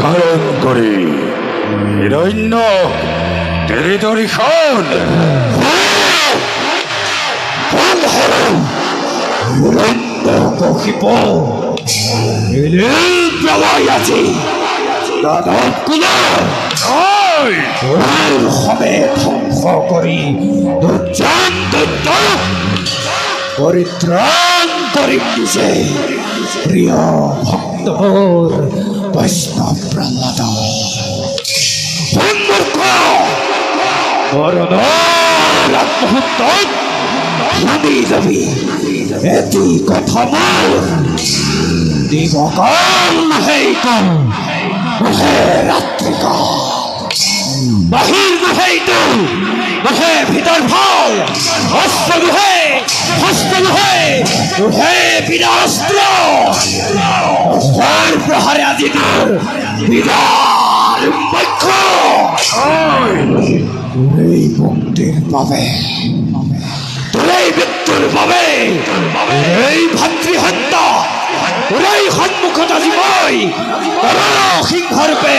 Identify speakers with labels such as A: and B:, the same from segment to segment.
A: ধারণ করে হিরণ্য টেরিটরি খান
B: আছে হবে ধ্বংস করি পরিত্রাণ করি দিছে প্রিয় ভক্ত বৈষ্ণব প্রহ্লাদ শুনি যাবি এটি কথা মোৰ দিবকাল নহয়তো নহে ৰাত্ৰিকাল বাহিৰ নহয়তো নহে ভিতৰ ভাল অস্ত্ৰ নহে হস্ত নহে নহে বিৰাস্ত্ৰ প্ৰহাৰে আজি তোৰ বিৰাৰ বক্ষ এই মুক্তিৰ বাবে তোৰেই মৃত্যুৰ বাবে এই ভাতৃহত্যা তোৰেই সন্মুখত আজি মই সিংহৰূপে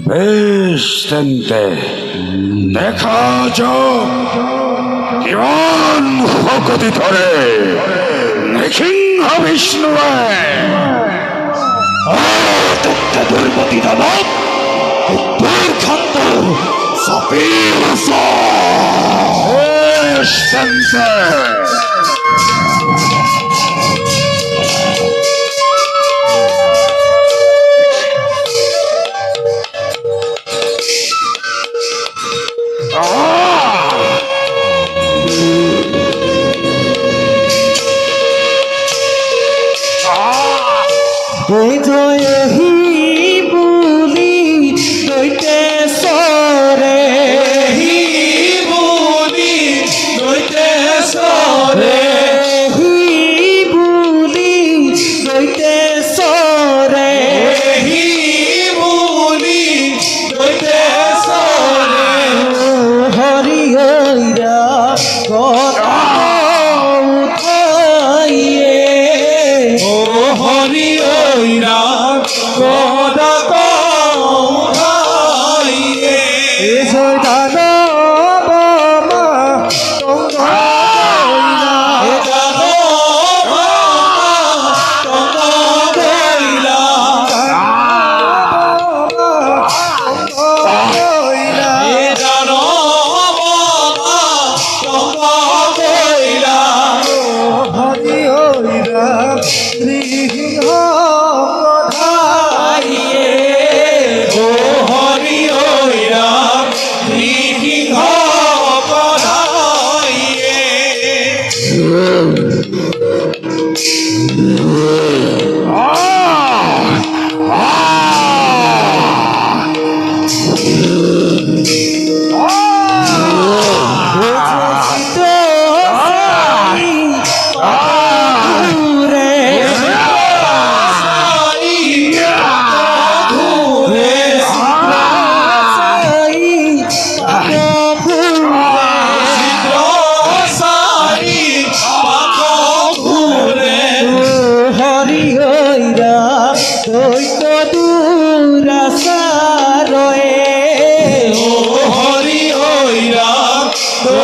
A: বেশ তেন্তে দেখা যাক কিমান শকতি ধৰে নৃসিংহ বিষ্ণুৱে
B: দুৰ্মতি দানৱ দুৰ্খান্ত চাপি
A: তেন্তে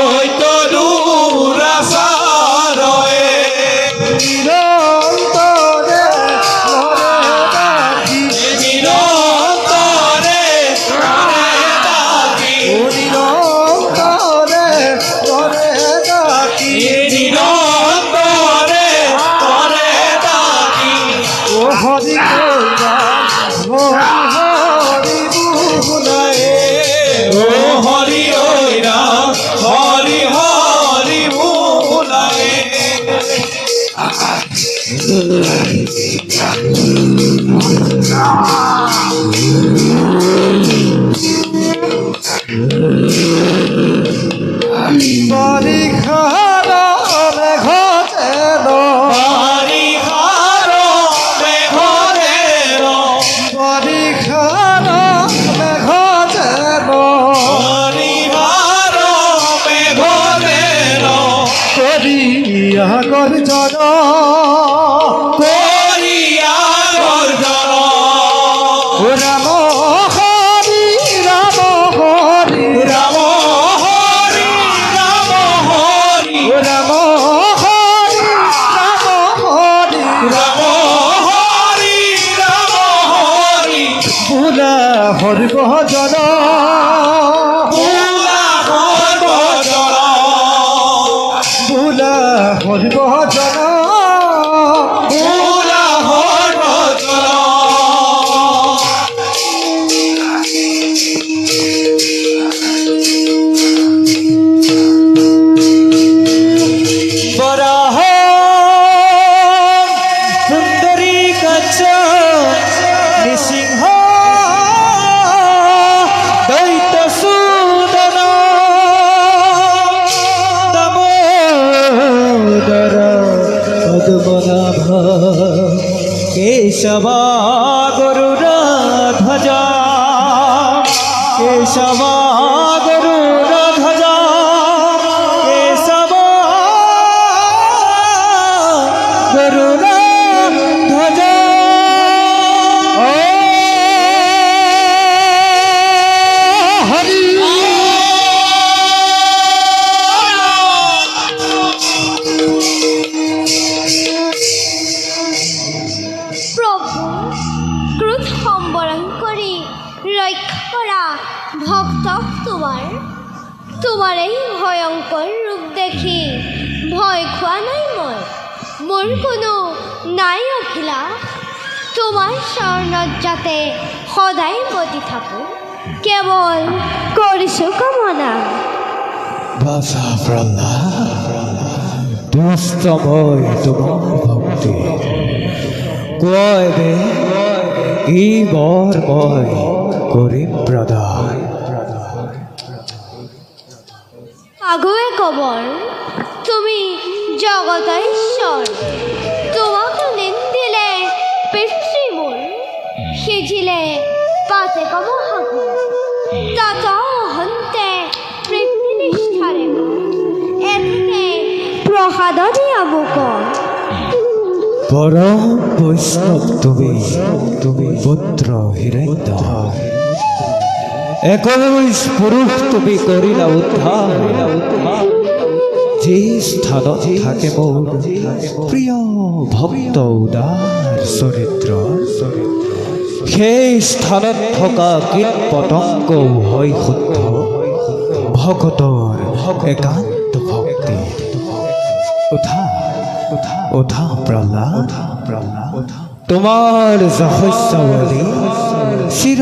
B: ওই তরুর আশারয়ে
C: নিরন্তরে লড়ে ডাকি
B: নিরন্তরে করে ডাকি
C: ও নিরন্তরে লড়ে ডাকি
B: নিরন্তরে করে ডাকি
C: ও হরি কইরা হরি হরি বুলায়ে
B: ও হরি ওই রাম হরি হরি ভুলায়ে
C: পরীক্ষার মেঘ যেন
B: হরি হারো মেঘদের
C: পরীক্ষার মেঘ যেন
B: হরি হারো মেঘদের
C: করিয়া গর্জন
B: করিয়া গর্জন
C: রাম হরি রাম হরি
B: রাম হরি রাম হরি
C: রাম হরি রাম হরি
B: রাম হরি রাম হরি
C: বুলা হরি ভজন
B: পুরা গর্জন
C: বুলা হরি ভজন
B: পুরা গর্জন
C: বরাহ সুন্দরী কাছ নৃসিংহ দৈত সুদন দামোদর পদ্মনাভ কেশব গরুর ধ্বজ কেশব গরুর ধ্বজ কেশব গরুর ধ্বজ হরি
D: প্রভু ক্রোধ সম্বরণ কৰি ৰক্ষা কৰা ভক্তক তোমাৰ এই ভয়ংকৰ ৰূপ দেখি ভয় খোৱা নাই মই মোৰ কোনো নাই অভিলাষ তোমাৰ চৰণত যাতে সদায় মতি থাকোঁ কেৱল কৰিছোঁ কামনা
C: বাসা প্রহ্লাদ দুষ্টময় তোমার ভক্তি কয়বে কি বরময় করিম প্রদান
D: আগুৱে কবৰ তুমি জগতৰ ঈশ্বৰ তোমাক নিন্দিলে পিতৃ মোৰ সিজিলে পাতে কব সাগৰ তাত হন্তে পৃথিনিষ্ঠাৰে এনে প্ৰসাদ দিয়া মোক
C: পরম বৈষ্ণব তুমি পুত্র হিরণ্যধর 21 পুরুষ তুমি করিলা উদ্ধার যে স্থানত থাকে মোর প্রিয় ভক্ত উদার চরিত্র সেই স্থানত থকা কীট পতংগ হয় শুদ্ধ ভকতৰ একান্ত ভক্তি উঠা প্ৰহ্লাদ তোমাৰ যশস্যৱলী চিৰ